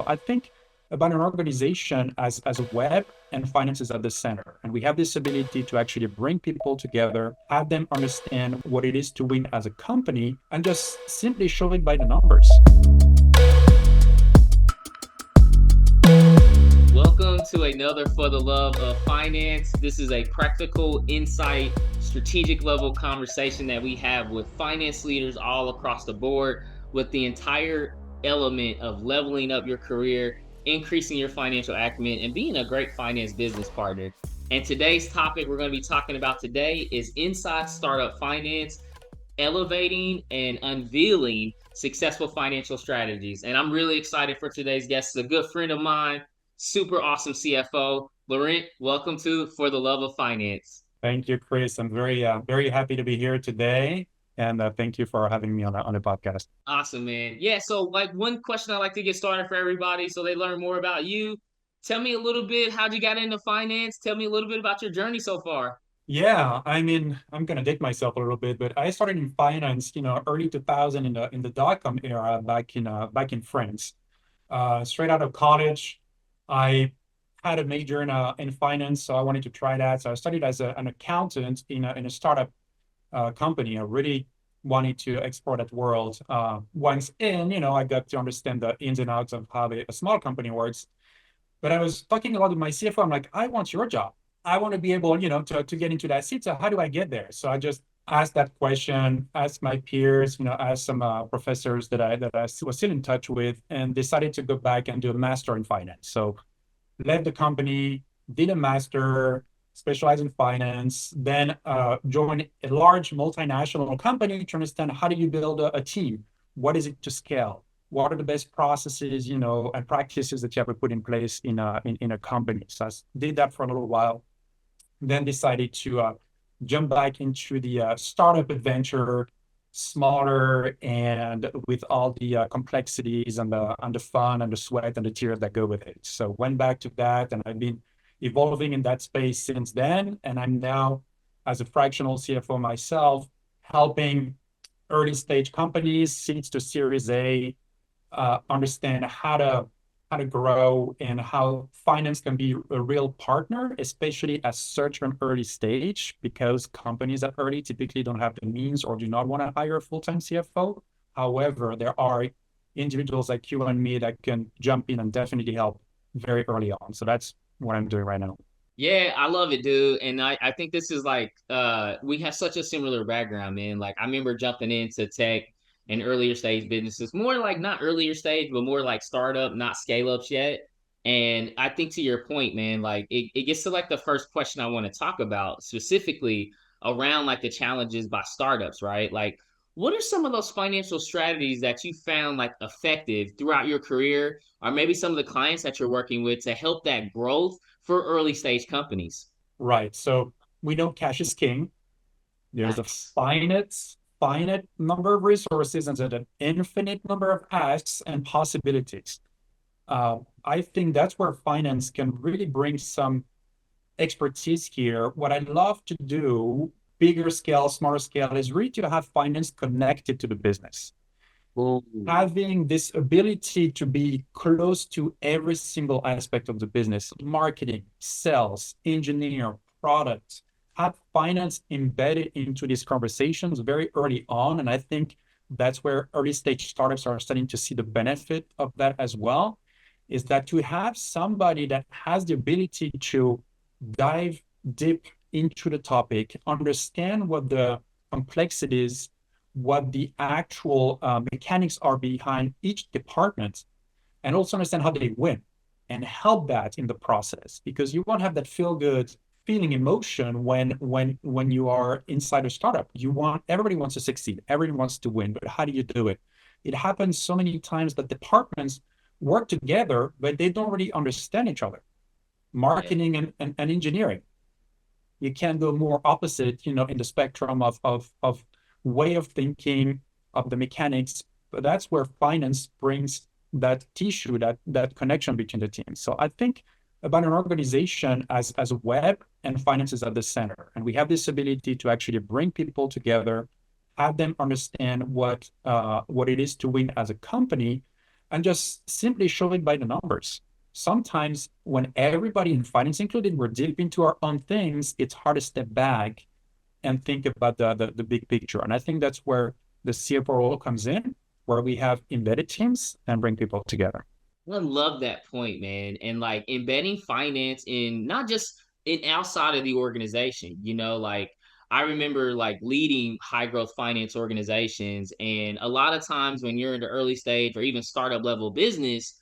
I think about an organization as a web and finance is at the center. And we have this ability to actually bring people together, have them understand what it is to win as a company, and just simply show it by the numbers. Welcome to another For the Love of Finance. This is a practical, insight, strategic level conversation that we have with finance leaders all across the board with the entire element of leveling up your career, increasing your financial acumen, and being a great finance business partner. And today's topic we're going to be talking about today is inside startup finance, elevating and unveiling successful financial strategies. And I'm really excited for today's guest. It's a good friend of mine, super awesome CFO. Laurent, welcome to For the Love of Finance. Thank you, Chris. I'm very happy to be here today. And thank you for having me on the podcast. Awesome, man. Yeah, so like one question I like to get started for everybody so they learn more about you. Tell me a little bit how'd you got into finance? Tell me a little bit about your journey so far. Yeah, I mean, I'm gonna date myself a little bit, but I started in finance, early 2000 in the dot-com era back in France. Straight out of college, I had a major in finance, so I wanted to try that. So I studied as an accountant in a startup company. I really wanted to explore that world. Once in, I got to understand the ins and outs of how a small company works. But I was talking a lot with my CFO. I'm like, I want your job. I want to be able, to get into that seat. So how do I get there? So I just asked that question, asked my peers, asked some professors that I was still in touch with, and decided to go back and do a master in finance. So left the company, did a master, specialized in finance, then joined a large multinational company to understand how do you build a team? What is it to scale? What are the best processes, and practices that you have to put in place in a company? So I did that for a little while, then decided to jump back into the startup adventure, smaller and with all the complexities and the fun and the sweat and the tears that go with it. So went back to that, and I've been evolving in that space since then. And I'm now, as a fractional CFO myself, helping early stage companies, seeds to Series A, understand how to grow and how finance can be a real partner, especially at such an early stage, because companies at early typically don't have the means or do not want to hire a full-time CFO. However, there are individuals like you and me that can jump in and definitely help very early on. So that's what I'm doing right now. Yeah, I love it, dude. And I think this is like we have such a similar background, man. Like I remember jumping into tech and earlier stage businesses, more like not earlier stage, but more like startup, not scale ups yet. And I think to your point, man, like it gets to like the first question I want to talk about specifically around like the challenges by startups, right? Like what are some of those financial strategies that you found like effective throughout your career, or maybe some of the clients that you're working with to help that growth for early stage companies? Right. So we know cash is king. There's a Nice. finite number of resources and an infinite number of asks and possibilities. I think that's where finance can really bring some expertise here. What I love to do, bigger scale, smaller scale, is really to have finance connected to the business. Ooh. Having this ability to be close to every single aspect of the business, marketing, sales, engineer, product, have finance embedded into these conversations very early on. And I think that's where early stage startups are starting to see the benefit of that as well, is that to have somebody that has the ability to dive deep into the topic, understand what the complexities, what the actual mechanics are behind each department, and also understand how they win and help that in the process, because you won't have that feel good feeling emotion when you are inside a startup. Everybody wants to succeed, everybody wants to win, but how do you do it? It happens so many times that departments work together, but they don't really understand each other. Yeah. Marketing and engineering, you can go more opposite, in the spectrum of way of thinking, of the mechanics. But that's where finance brings that tissue, that connection between the teams. So I think about an organization as a web and finance is at the center. And we have this ability to actually bring people together, have them understand what it is to win as a company, and just simply show it by the numbers. Sometimes when everybody in finance included, we're deep into our own things, it's hard to step back and think about the big picture. And I think that's where the CFO role comes in, where we have embedded teams and bring people together. I love that point, man. And like embedding finance in not just in outside of the organization, like I remember like leading high growth finance organizations. And a lot of times when you're in the early stage or even startup level business,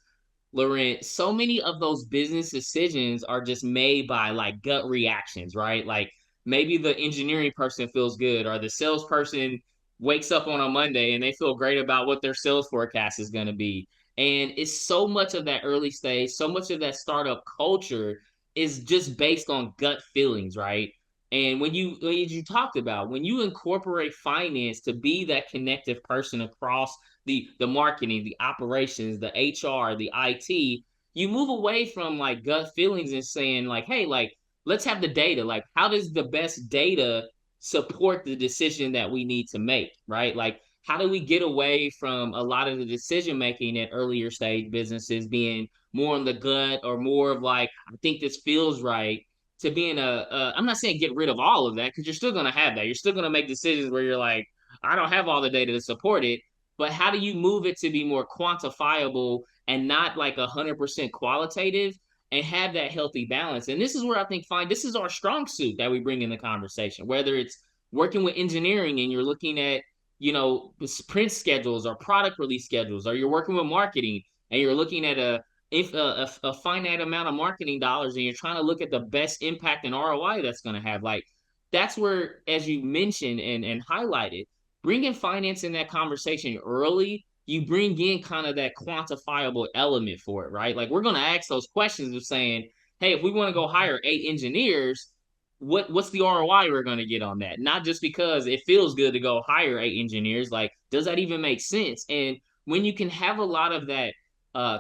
Laurent, so many of those business decisions are just made by like gut reactions, right? Like maybe the engineering person feels good or the salesperson wakes up on a Monday and they feel great about what their sales forecast is going to be. And it's so much of that early stage, so much of that startup culture is just based on gut feelings, right? And when you talked about when you incorporate finance to be that connective person across the marketing, the operations, the HR, the IT, you move away from like gut feelings and saying like, hey, like let's have the data. Like, how does the best data support the decision that we need to make, right? Like, how do we get away from a lot of the decision making at earlier stage businesses being more on the gut or more of like, I think this feels right, to being I'm not saying get rid of all of that because you're still going to have that. You're still going to make decisions where you're like, I don't have all the data to support it, but how do you move it to be more quantifiable and not like 100% qualitative and have that healthy balance? And this is where I think this is our strong suit that we bring in the conversation, whether it's working with engineering and you're looking at sprint schedules or product release schedules, or you're working with marketing and you're looking at a finite amount of marketing dollars and you're trying to look at the best impact and ROI that's going to have. Like that's where, as you mentioned and highlighted, bringing finance in that conversation early, you bring in kind of that quantifiable element for it, right? Like we're going to ask those questions of saying, hey, if we want to go hire 8 engineers, what's the ROI we're going to get on that? Not just because it feels good to go hire 8 engineers. Like, does that even make sense? And when you can have a lot of that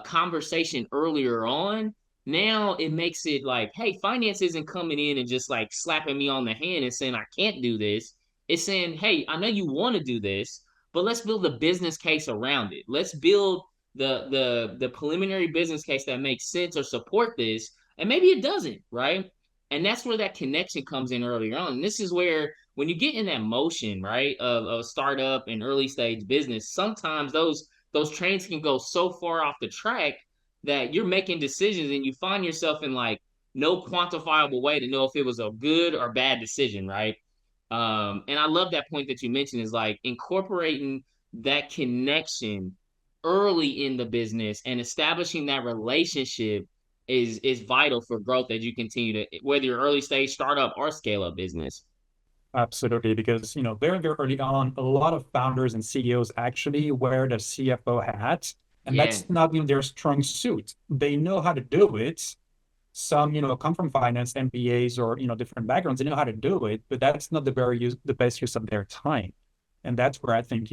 conversation earlier on, now it makes it like, hey, finance isn't coming in and just like slapping me on the hand and saying I can't do this. It's saying, hey, I know you want to do this, but let's build a business case around it. Let's build the preliminary business case that makes sense or support this, and maybe it doesn't, right? And that's where that connection comes in earlier on. And this is where when you get in that motion, right, of startup and early stage business, sometimes those trains can go so far off the track that you're making decisions and you find yourself in like no quantifiable way to know if it was a good or bad decision, right? And I love that point that you mentioned is like incorporating that connection early in the business and establishing that relationship is vital for growth as you continue to, whether you're early stage startup or scale up business. Absolutely, because very, very early on, a lot of founders and CEOs actually wear the CFO hat, and Yeah. that's not in their strong suit. They know how to do it. Some, come from finance, MBAs, or different backgrounds. They know how to do it, but that's not the best use of their time. And that's where I think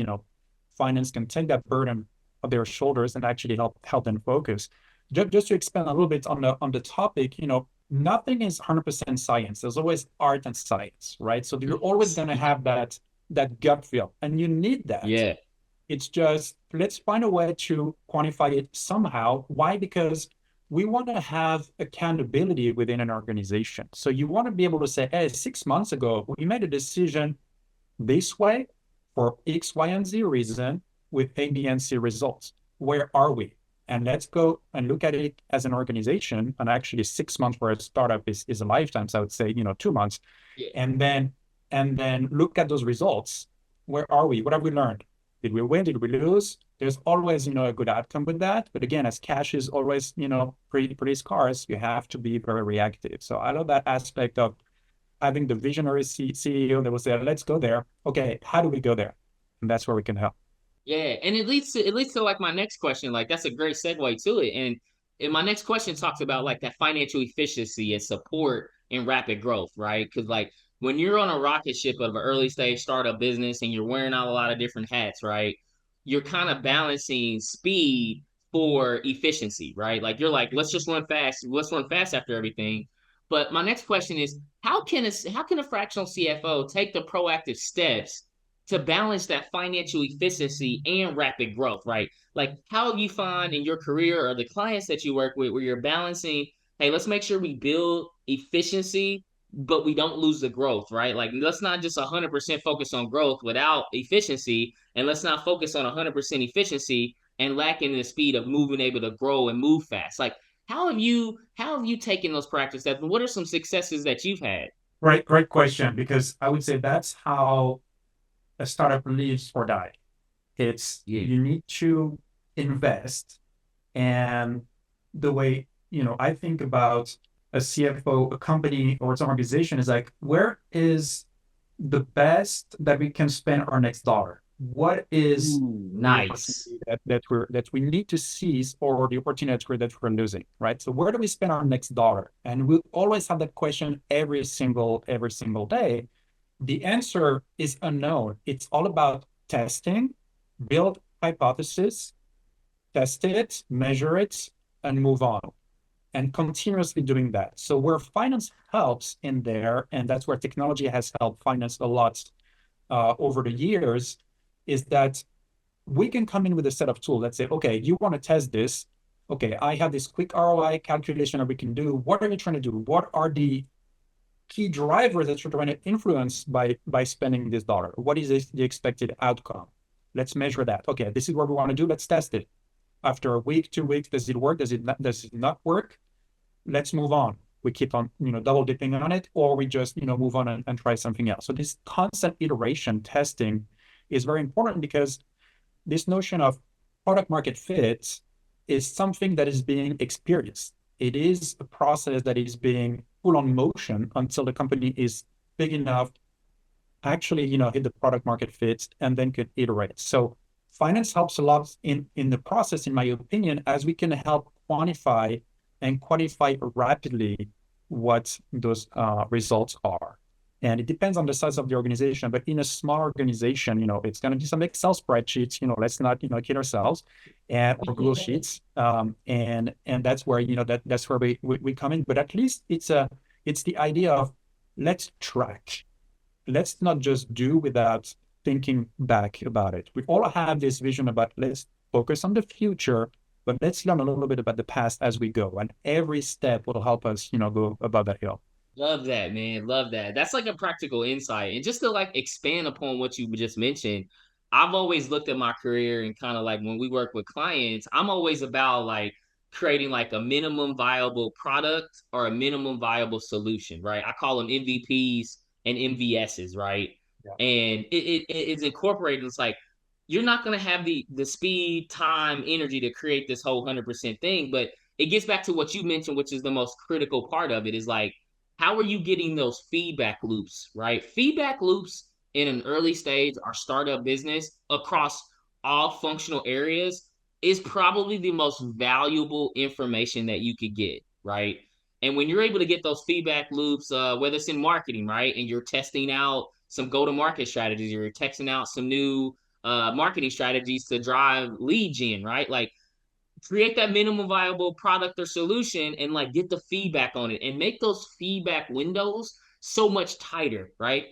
finance can take that burden of their shoulders and actually help them focus. Just to expand a little bit on the topic, nothing is 100% science. There's always art and science, right? So you're always going to have that gut feel, and you need that. Yeah. It's just let's find a way to quantify it somehow. Why? Because we want to have accountability within an organization. So you want to be able to say, hey, 6 months ago, we made a decision this way for X, Y, and Z reason with A, B, and C results. Where are we? And let's go and look at it as an organization. And actually, 6 months for a startup is a lifetime. So I would say, 2 months. Yeah. And then look at those results. Where are we? What have we learned? Did we win? Did we lose? There's always, a good outcome with that. But again, as cash is always, pretty scarce, you have to be very reactive. So I love that aspect of having the visionary CEO that will say, let's go there. Okay, how do we go there? And that's where we can help. Yeah, and it leads to like my next question. Like that's a great segue to it. And my next question talks about like that financial efficiency and support and rapid growth, right? Because like when you're on a rocket ship of an early stage startup business and you're wearing out a lot of different hats, right? You're kind of balancing speed for efficiency, right? Like you're like, let's run fast after everything. But my next question is, how can a fractional CFO take the proactive steps to balance that financial efficiency and rapid growth, right? Like, how you find in your career or the clients that you work with where you're balancing, hey, let's make sure we build efficiency, but we don't lose the growth, right? Like, let's not just 100% focus on growth without efficiency, and let's not focus on 100% efficiency and lacking the speed of moving able to grow and move fast. Like, how have you taken those practices? And what are some successes that you've had? Right, great question, because I would say that's how a startup lives or die. It's Yeah. you need to invest. And the way, I think about a CFO, a company, or some organization is like, where is the best that we can spend our next dollar? What is Ooh, the nice. opportunity that we need to seize, or the opportunity that we're losing, right? So where do we spend our next dollar? And we always have that question every single day. The answer is unknown. It's all about testing, build hypothesis, test it, measure it, and move on, and continuously doing that. So where finance helps in there, and that's where technology has helped finance a lot over the years, is that we can come in with a set of tools that say, okay, you want to test this. Okay, I have this quick ROI calculation that we can do. What are you trying to do? What are the key drivers that you're trying to influence by spending this dollar? What is the expected outcome? Let's measure that. Okay, this is what we want to do. Let's test it. After a week, 2 weeks, does it work? Does it not work? Let's move on. We keep on, double dipping on it, or we just, move on and try something else. So this constant iteration testing is very important, because this notion of product market fit is something that is being experienced. It is a process that is being put on motion until the company is big enough actually, hit the product market fit and then could iterate. So finance helps a lot in the process, in my opinion, as we can help quantify and quantify rapidly what those results are. And it depends on the size of the organization, but in a small organization, it's going to be some Excel spreadsheets, let's not, kid ourselves, and or Google Sheets. And that's where, that's where we come in. But at least it's the idea of, let's track. Let's not just do without thinking back about it. We all have this vision about, let's focus on the future, but let's learn a little bit about the past as we go. And every step will help us, go above that hill. Love that, man. Love that. That's like a practical insight. And just to like expand upon what you just mentioned, I've always looked at my career and kind of like when we work with clients, I'm always about like creating like a minimum viable product or a minimum viable solution, right? I call them MVPs and MVSs, right? Yeah. And it's incorporated. It's like you're not going to have the speed, time, energy to create this whole 100% thing, but it gets back to what you mentioned, which is the most critical part of it is like how are you getting those feedback loops, right? Feedback loops in an early stage or startup business across all functional areas is probably the most valuable information that you could get, right? And when you're able to get those feedback loops, whether it's in marketing, right, and you're testing out some go-to-market strategies, or you're testing out some new marketing strategies to drive lead gen, right? Like create that minimum viable product or solution and like get the feedback on it and make those feedback windows so much tighter, right?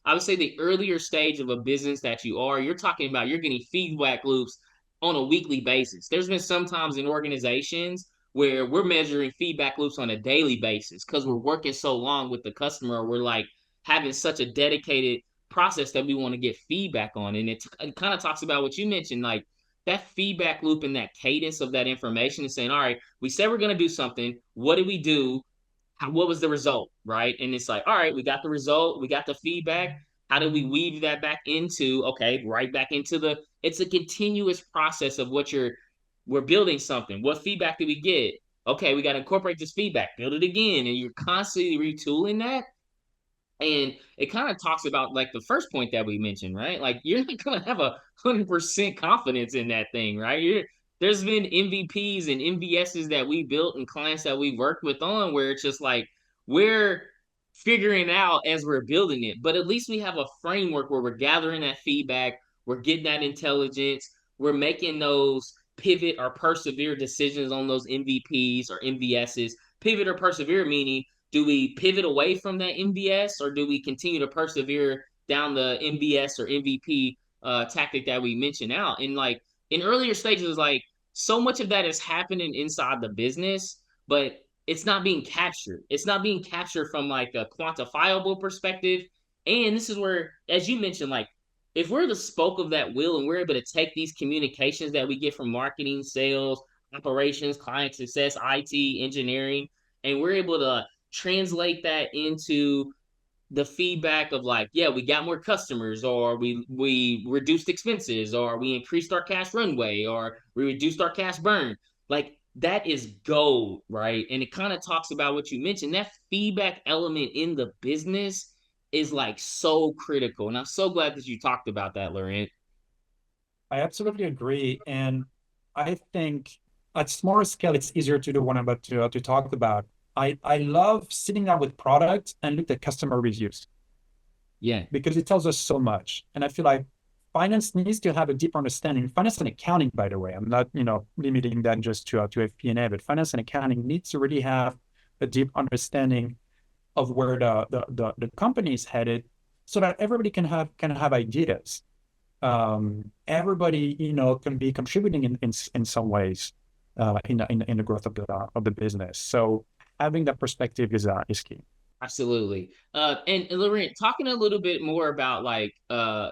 I would say the earlier stage of a business that you're talking about, you're getting feedback loops on a weekly basis. There's been sometimes in organizations where we're measuring feedback loops on a daily basis because we're working so long with the customer. We're like having such a dedicated process that we want to get feedback on. And it kind of talks about what you mentioned, like that feedback loop and that cadence of that information is saying, all right, we said we're going to do something. What did we do? What was the result? Right. And it's like, all right, we got the result. We got the feedback. How do we weave that back into, okay, right back into it's a continuous process of we're building something. What feedback did we get? Okay, we got to incorporate this feedback, build it again. And you're constantly retooling that. And it kind of talks about like the first point that we mentioned, right? Like you're not gonna have 100% confidence in that thing, right? There's been MVPs and MVSs that we built and clients that we worked with on where it's just like we're figuring out as we're building it, but at least we have a framework where we're gathering that feedback, we're getting that intelligence, we're making those pivot or persevere decisions on those MVPs or MVSs. Pivot or persevere meaning do we pivot away from that MVS or do we continue to persevere down the MVS or MVP tactic that we mentioned out. And like in earlier stages, like so much of that is happening inside the business, but it's not being captured. It's not being captured from like a quantifiable perspective. And this is where, as you mentioned, like if we're the spoke of that wheel and we're able to take these communications that we get from marketing, sales, operations, client success, IT, engineering, and we're able to translate that into the feedback of like, yeah, we got more customers, or we reduced expenses, or we increased our cash runway, or we reduced our cash burn. Like that is gold, right? And it kind of talks about what you mentioned. That feedback element in the business is like so critical. And I'm so glad that you talked about that, Laurent. I absolutely agree. And I think at smaller scale, it's easier to do what I'm about to talk about. I love sitting down with products and look at customer reviews Yeah. because it tells us so much. And I feel like finance needs to have a deep understanding. Finance and accounting, by the way, I'm not, limiting that just to FP&A, but finance and accounting needs to really have a deep understanding of where the company is headed so that everybody can have ideas. Everybody, can be contributing in some ways in the growth of the business. So having that perspective is key. Absolutely. And Laurent, talking a little bit more about like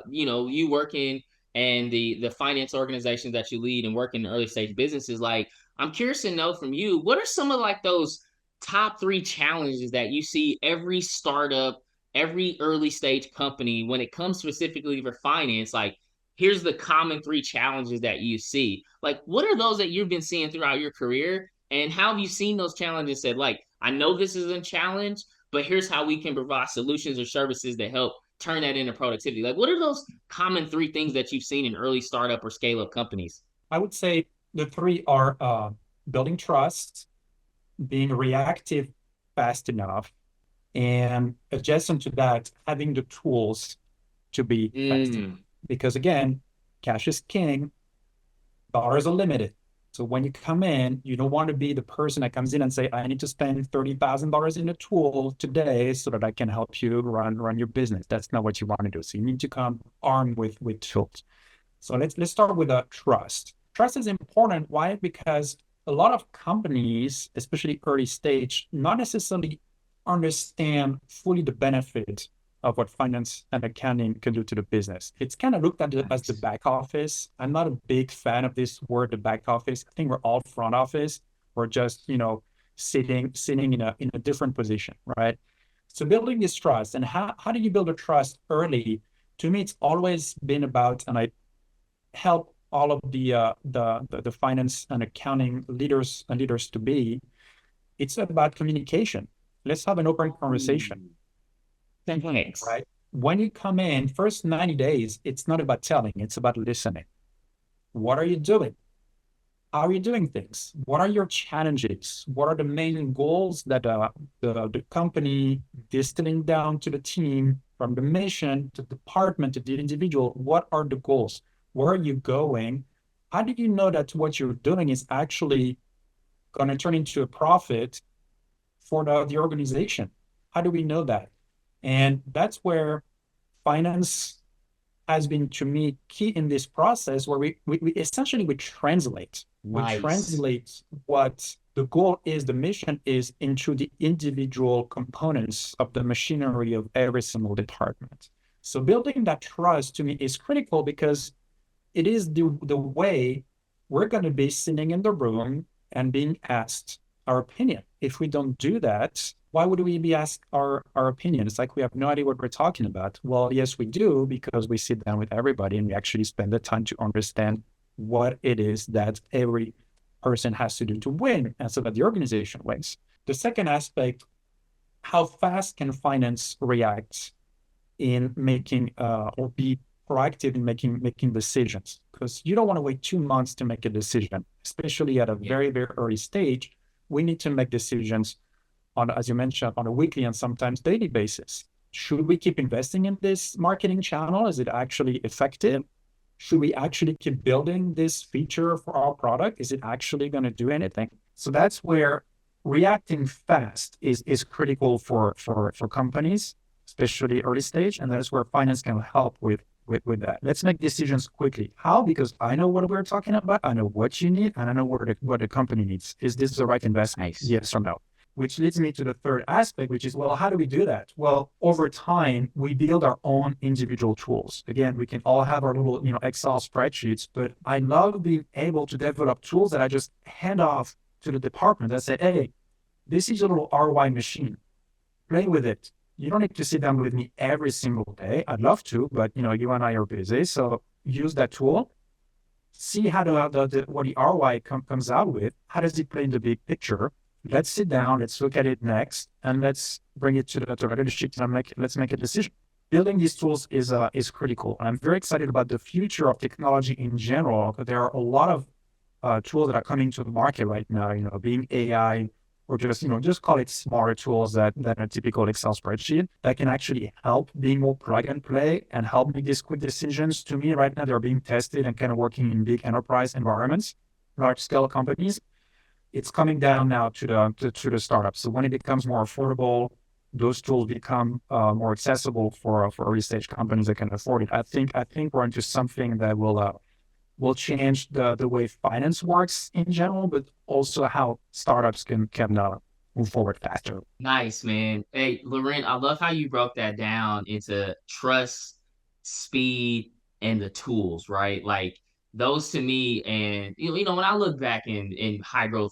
you working and the finance organizations that you lead and work in early stage businesses, like I'm curious to know from you, what are some of like those top three challenges that you see every startup, every early stage company when it comes specifically for finance? Like, here's the common three challenges that you see. Like, what are those that you've been seeing throughout your career? And how have you seen those challenges said, like, I know this is a challenge, but here's how we can provide solutions or services that help turn that into productivity. Like, what are those common three things that you've seen in early startup or scale up companies? I would say the three are building trust, being reactive fast enough, and adjacent to that, having the tools to be fast enough. Mm, Because again, cash is king, dollars are limited. So when you come in, you don't want to be the person that comes in and say, I need to spend $30,000 in a tool today so that I can help you run your business. That's not what you want to do. So you need to come armed with tools. So let's start with trust. Trust is important. Why? Because a lot of companies, especially early stage, not necessarily understand fully the benefit of what finance and accounting can do to the business. It's kind of looked at as the nice. back office. I'm not a big fan of this word, the back office. I think we're all front office. We're just, sitting in a different position, right? So building this trust, and how do you build a trust early? To me, it's always been about, and I help all of the finance and accounting leaders to be. It's about communication. Let's have an open conversation, Thanks. right? When you come in, first 90 days, it's not about telling, it's about listening. What are you doing? How are you doing things? What are your challenges? What are the main goals that the company distilling down to the team, from the mission to the department to the individual? What are the goals? Where are you going? How do you know that what you're doing is actually going to turn into a profit for the organization? How do we know that? And that's where finance has been, to me, key in this process, where we essentially we Nice. translate what the goal is, the mission is, into the individual components of the machinery of every single department. So building that trust to me is critical, because it is the way we're going to be sitting in the room and being asked our opinion. If we don't do that, why would we be asked our opinion? It's like we have no idea what we're talking about. Well, yes, we do, because we sit down with everybody and we actually spend the time to understand what it is that every person has to do to win, and so that the organization wins. The second aspect, how fast can finance react in making or be proactive in making decisions? Because you don't want to wait 2 months to make a decision, especially at a Yeah. very, very early stage. We need to make decisions on, as you mentioned, on a weekly and sometimes daily basis. Should we keep investing in this marketing channel? Is it actually effective? Should we actually keep building this feature for our product? Is it actually going to do anything? So that's where reacting fast is critical for companies. especially early stage, and that's where finance can help with that. Let's make decisions quickly. How? Because I know what we're talking about, I know what you need, and I know what the company needs. Is this the right investment? Nice. Yes or no? Which leads me to the third aspect, which is, well, how do we do that? Well, over time, we build our own individual tools. Again, we can all have our little, Excel spreadsheets, but I love being able to develop tools that I just hand off to the department that say, hey, this is a little ROI machine. Play with it. You don't need to sit down with me every single day. I'd love to, but you and I are busy. So use that tool. See how what the ROI comes out with. How does it play in the big picture? Let's sit down. Let's look at it next, and let's bring it to the leadership and let's make a decision. Building these tools is critical. I'm very excited about the future of technology in general. There are a lot of tools that are coming to the market right now. Being AI, or just call it smarter tools than a typical Excel spreadsheet that can actually help being more plug and play and help make these quick decisions. To me, right now, they're being tested and kind of working in big enterprise environments, large scale companies. It's coming down now to the startups. So when it becomes more affordable, those tools become more accessible for early stage companies that can afford it. I think we're into something that will change the way finance works in general, but also how startups can move forward faster. Nice, man. Hey, Laurent, I love how you broke that down into trust, speed, and the tools, right? Like those to me, and when I look back in high growth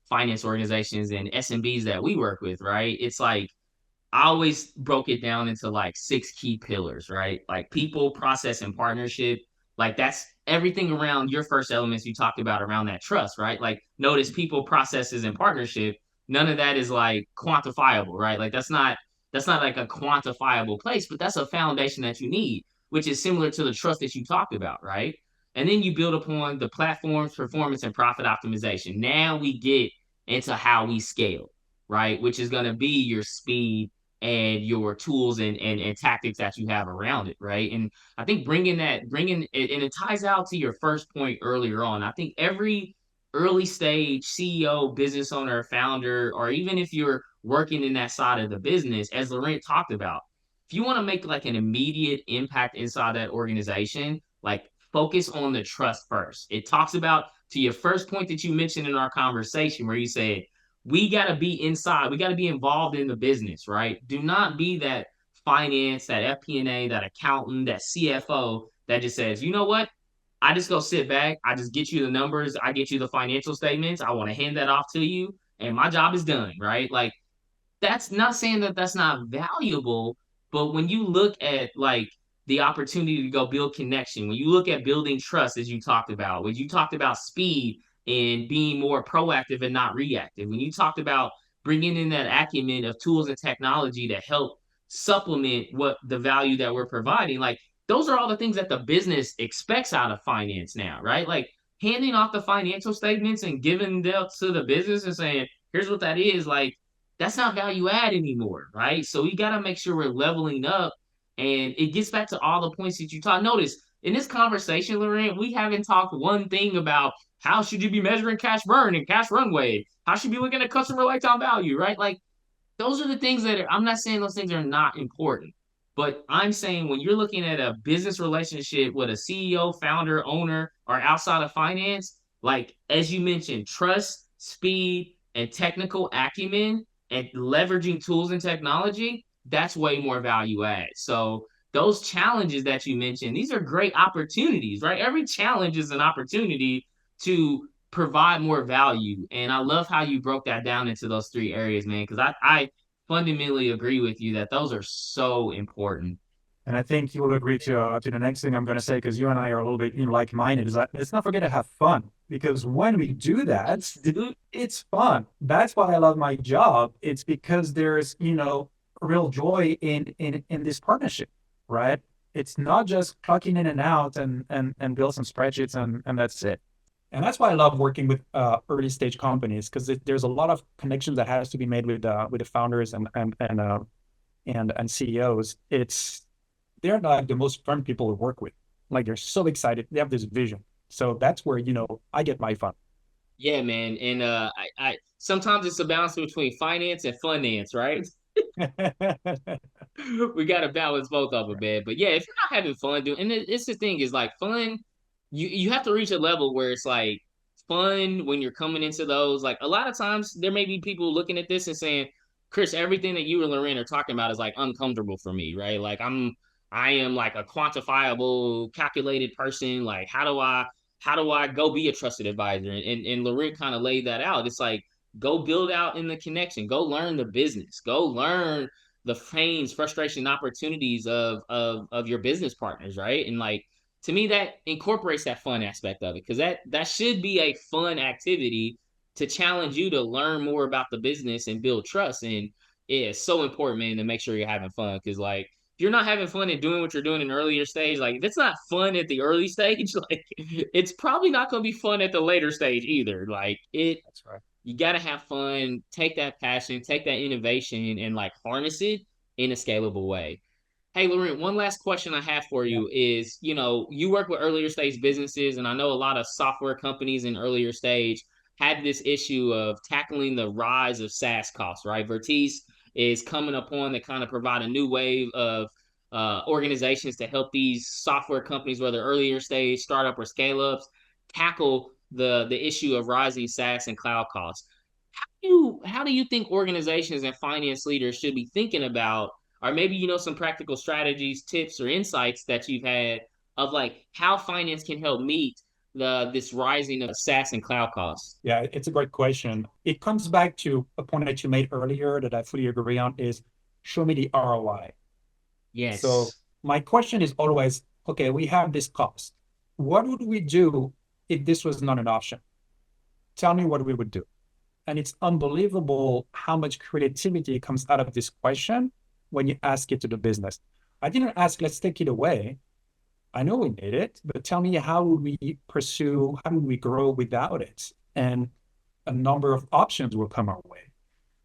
finance organizations and SMBs that we work with, right? It's like I always broke it down into like six key pillars, right? Like people, process, and partnership. Like that's everything around your first elements you talked about around that trust, right? Like notice people, processes, and partnership. None of that is like quantifiable, right? Like that's not like a quantifiable place, but that's a foundation that you need, which is similar to the trust that you talked about, right? And then you build upon the platforms, performance, and profit optimization. Now we get into how we scale, right? Which is going to be your speed and your tools and tactics that you have around it, right? And I think bringing it, and it ties out to your first point earlier on. I think every early stage CEO, business owner, founder, or even if you're working in that side of the business, as Laurent talked about, if you want to make like an immediate impact inside that organization, like focus on the trust first. It talks about to your first point that you mentioned in our conversation where you said we got to be inside. We got to be involved in the business, right? Do not be that finance, that FP&A, that accountant, that CFO that just says, you know what? I just go sit back. I just get you the numbers. I get you the financial statements. I want to hand that off to you, and my job is done, right? Like that's not saying that that's not valuable, but when you look at like the opportunity to go build connection, when you look at building trust, as you talked about, when you talked about speed and being more proactive and not reactive, when you talked about bringing in that acumen of tools and technology to help supplement what the value that we're providing, like those are all the things that the business expects out of finance now, right? Like handing off the financial statements and giving them to the business and saying, here's what that is, like that's not value add anymore, right? So we got to make sure we're leveling up. And it gets back to all the points that you taught. Notice in this conversation, Laurent, we haven't talked one thing about how should you be measuring cash burn and cash runway? How should you be looking at customer lifetime value, right? Like those are the things that I'm not saying those things are not important, but I'm saying when you're looking at a business relationship with a CEO, founder, owner, or outside of finance, like as you mentioned, trust, speed, and technical acumen and leveraging tools and technology, that's way more value add. So those challenges that you mentioned, these are great opportunities, right? Every challenge is an opportunity to provide more value. And I love how you broke that down into those three areas, man, because I fundamentally agree with you that those are so important. And I think you will agree to the next thing I'm going to say, because you and I are a little bit like-minded, is that let's not forget to have fun. Because when we do that, it's fun. That's why I love my job. It's because there's, real joy in this partnership, right? It's not just clocking in and out and build some spreadsheets and that's it. And that's why I love working with early stage companies, because there's a lot of connections that has to be made with the founders and CEOs. They're like the most fun people to work with. Like they're so excited. They have this vision. So that's where, I get my fun. Yeah, man. And I sometimes it's a balance between finance and finance, right? We got to balance both of them, man. But yeah, if you're not having fun doing, and it's the thing is like fun, you have to reach a level where it's like fun when you're coming into those. Like a lot of times, there may be people looking at this and saying, "Chris, everything that you and Laurent are talking about is like uncomfortable for me, right? Like I am like a quantifiable, calculated person. Like how do I go be a trusted advisor?" And Laurent kind of laid that out. It's like go build out in the connection, go learn the business, go learn the pains, frustration, opportunities of your business partners, right? And like to me, that incorporates that fun aspect of it because that should be a fun activity to challenge you to learn more about the business and build trust. And yeah, it's so important, man, to make sure you're having fun because like if you're not having fun and doing what you're doing in an earlier stage, like if it's not fun at the early stage, like it's probably not going to be fun at the later stage either. Like it That's right. you got to have fun, take that passion, take that innovation, and like harness it in a scalable way. Hey, Laurent, one last question I have for Yeah. you is, you work with earlier stage businesses, and I know a lot of software companies in earlier stage had this issue of tackling the rise of SaaS costs, right? Vertice is coming upon to kind of provide a new wave of organizations to help these software companies, whether earlier stage, startup, or scale ups, tackle the issue of rising SaaS and cloud costs. How do you think organizations and finance leaders should be thinking about, or maybe some practical strategies, tips, or insights that you've had of like how finance can help meet the this rising of SaaS and cloud costs? Yeah, it's a great question. It comes back to a point that you made earlier that I fully agree on is show me the ROI. So Yes. my question is always, okay, we have this cost. What would we do if this was not an option? Tell me what we would do. And it's unbelievable how much creativity comes out of this question when you ask it to the business. I didn't ask, let's take it away. I know we need it, but tell me how would we pursue, how would we grow without it? And a number of options will come our way.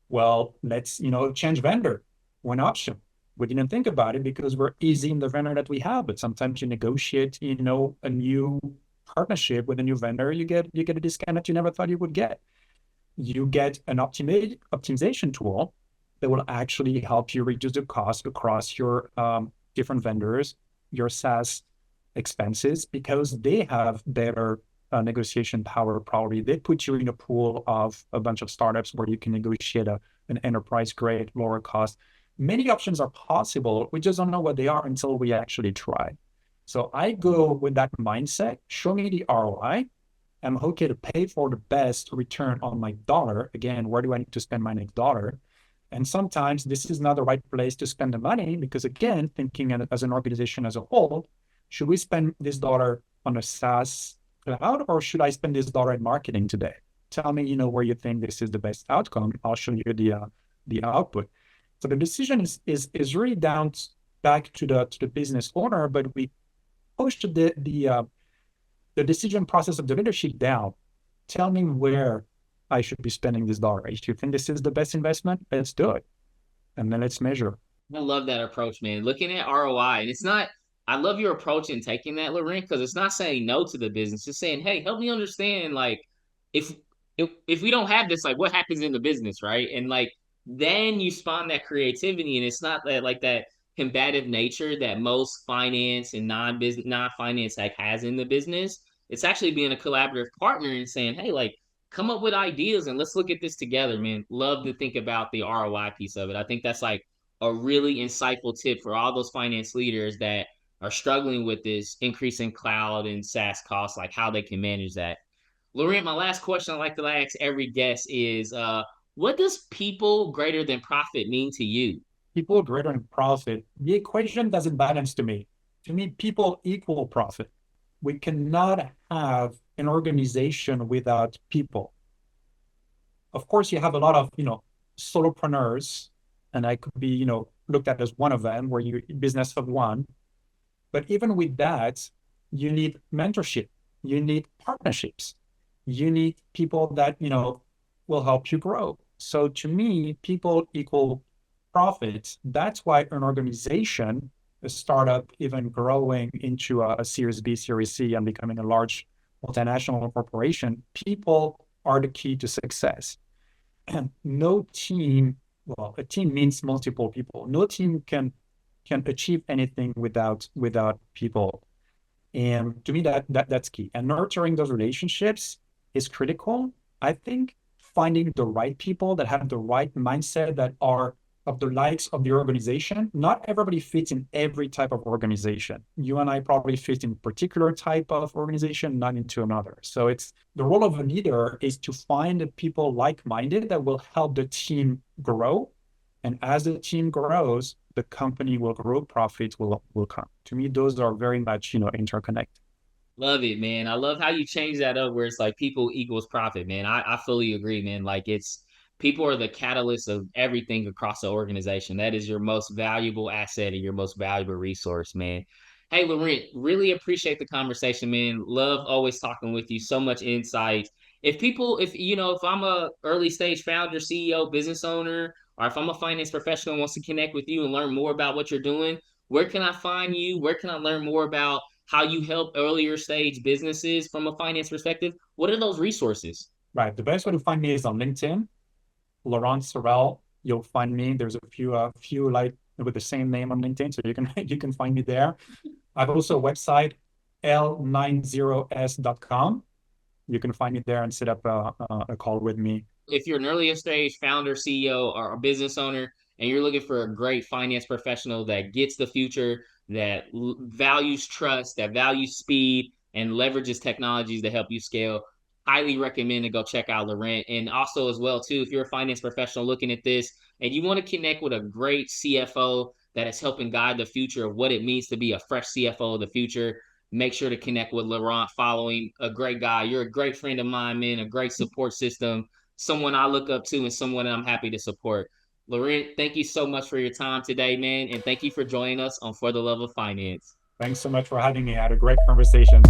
Well, let's, change vendor. One option. We didn't think about it because we're easy in the vendor that we have, but sometimes you negotiate, a new partnership with a new vendor, you get a discount that you never thought you would get. You get an optimization tool that will actually help you reduce the cost across your different vendors, your SaaS expenses, because they have better negotiation power. Probably they put you in a pool of a bunch of startups where you can negotiate an enterprise grade, lower cost. Many options are possible. We just don't know what they are until we actually try. So I go with that mindset. Show me the ROI. I'm okay to pay for the best return on my dollar. Again, where do I need to spend my next dollar? And sometimes this is not the right place to spend the money because, again, thinking as an organization as a whole, should we spend this dollar on a SaaS cloud or should I spend this dollar in marketing today? Tell me, where you think this is the best outcome. I'll show you the output. So the decision is really down back to the business owner, but we push the decision process of the leadership down. Tell me where I should be spending this dollar. If you think this is the best investment, let's do it. And then let's measure. I love that approach, man. Looking at ROI, and it's not. I love your approach in taking that, Laurent, because it's not saying no to the business. Just saying, hey, help me understand, like, if if we don't have this, like, what happens in the business, right? And like, then you spawn that creativity, and it's not that like that combative nature that most finance and non-business, non-finance like has in the business. It's actually being a collaborative partner and saying, hey, like, come up with ideas and let's look at this together, man. Love to think about the ROI piece of it. I think that's like a really insightful tip for all those finance leaders that are struggling with this increase in cloud and SaaS costs, like how they can manage that. Laurent, my last question I like to ask every guest is what does people greater than profit mean to you? People greater than profit. The equation doesn't balance to me. To me, people equal profit. We cannot have an organization without people. Of course, you have a lot of, solopreneurs, and I could be, looked at as one of them, where you business of one. But even with that, you need mentorship, you need partnerships, you need people that, will help you grow. So to me, people equal profits. That's why an organization, a startup, even growing into a Series B, Series C, and becoming a large multinational corporation, people are the key to success. And no team, well, a team means multiple people. No team can can achieve anything without people. And to me, that's key. And nurturing those relationships is critical. I think finding the right people that have the right mindset, that are of the likes of the organization. Not everybody fits in every type of organization. You and I probably fit in particular type of organization, not into another. So it's the role of a leader is to find the people like-minded that will help the team grow. And as the team grows, the company will grow, profits will come. To me, those are very much, interconnected. Love it, man. I love how you change that up where it's like people equals profit, man. I fully agree, man. Like it's people are the catalyst of everything across the organization. That is your most valuable asset and your most valuable resource, man. Hey, Laurent, really appreciate the conversation, man. Love always talking with you. So much insight. If people, if you know, if I'm a early stage founder, CEO, business owner, or if I'm a finance professional and wants to connect with you and learn more about what you're doing, where can I find you? Where can I learn more about how you help earlier stage businesses from a finance perspective? What are those resources? Right. The best way to find me is on LinkedIn, Laurent Saurel. You'll find me. There's a few like with the same name on LinkedIn, so you can you can find me there. I've also a website, l90s.com. You can find me there and set up a call with me. If you're an earlier stage founder, CEO, or a business owner, and you're looking for a great finance professional that gets the future, that values trust, that values speed, and leverages technologies to help you scale, highly recommend to go check out Laurent. And also, as well, too, if you're a finance professional looking at this and you want to connect with a great CFO that is helping guide the future of what it means to be a fresh CFO of the future, make sure to connect with Laurent. Following a great guy, you're a great friend of mine, man, a great support system, someone I look up to and someone I'm happy to support. Laurent, thank you so much for your time today, man. And thank you for joining us on For the Love of Finance. Thanks so much for having me. I had a great conversation.